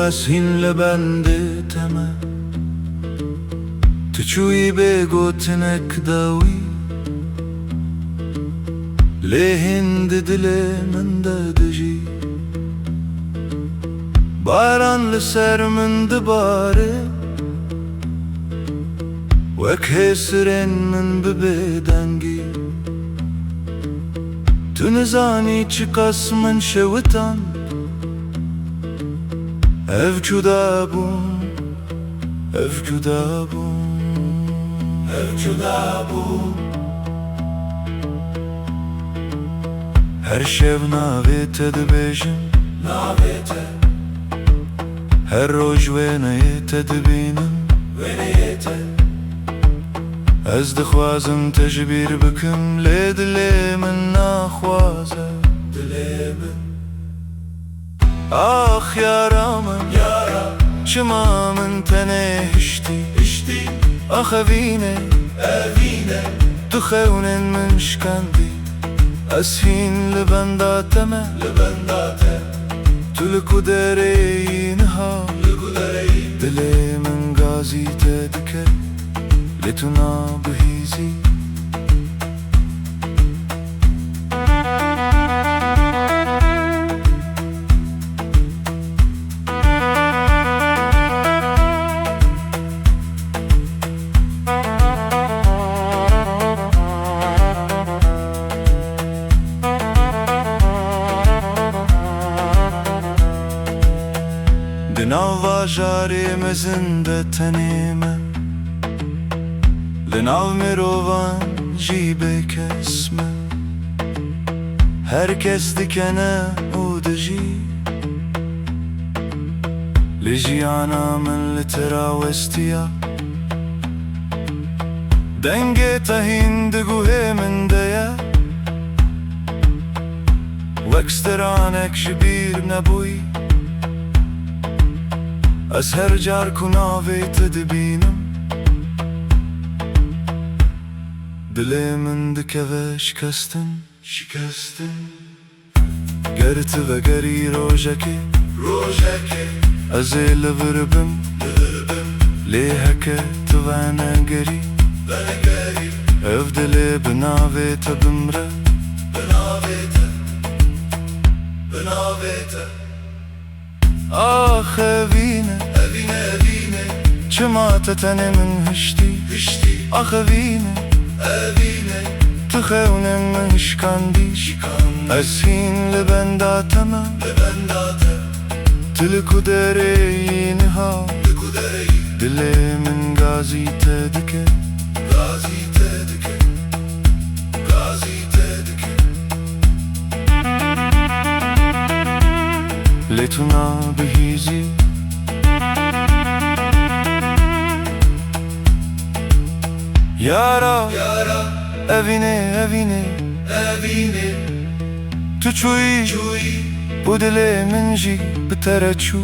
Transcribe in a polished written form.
از هین لبنده تمه تچوی بگوتنک داوی لهند دل من دجی باران لسر من دباره وک هسرین من ببدنگی تو نزانی چی قسمن شوتان اف جدا بون اف جدا بون اف جدا بون هر شب ناویت دبیجم ناویت هر روز وینیت دبینم وینیت از دخوازم تجبیر بکم لدلی من نخوازه دلی من آخ یارامم شما من تنه هشتی آخ اوینه تو خونن من شکندی از هین لبنداتمه تو لکودره نها دلی من گازی تدکه لتونا بهیزی لناو واجاری مزنده تنیمه لناو میروان جیبه کسمه هر کس دکنه او دجی لجیانا من لتراوستیا دنگه تهین دگوه من دیا وکسترانک شبیر نبوی از هر جار کناویت دبینم دلی من دکوه شکستن گرت و گری روژکی از لوربم لیهکه تو ونگری اف دلی بناویت بمره آخ اوینه چما تتنه من هشتی آخ اوینه تو خونن من شکندی از هین لبنداتمه تو لکودره نها دلی من گازی تدکه لتونا بهیزی یارا اوینه تو چوی بودل من جی بتره چو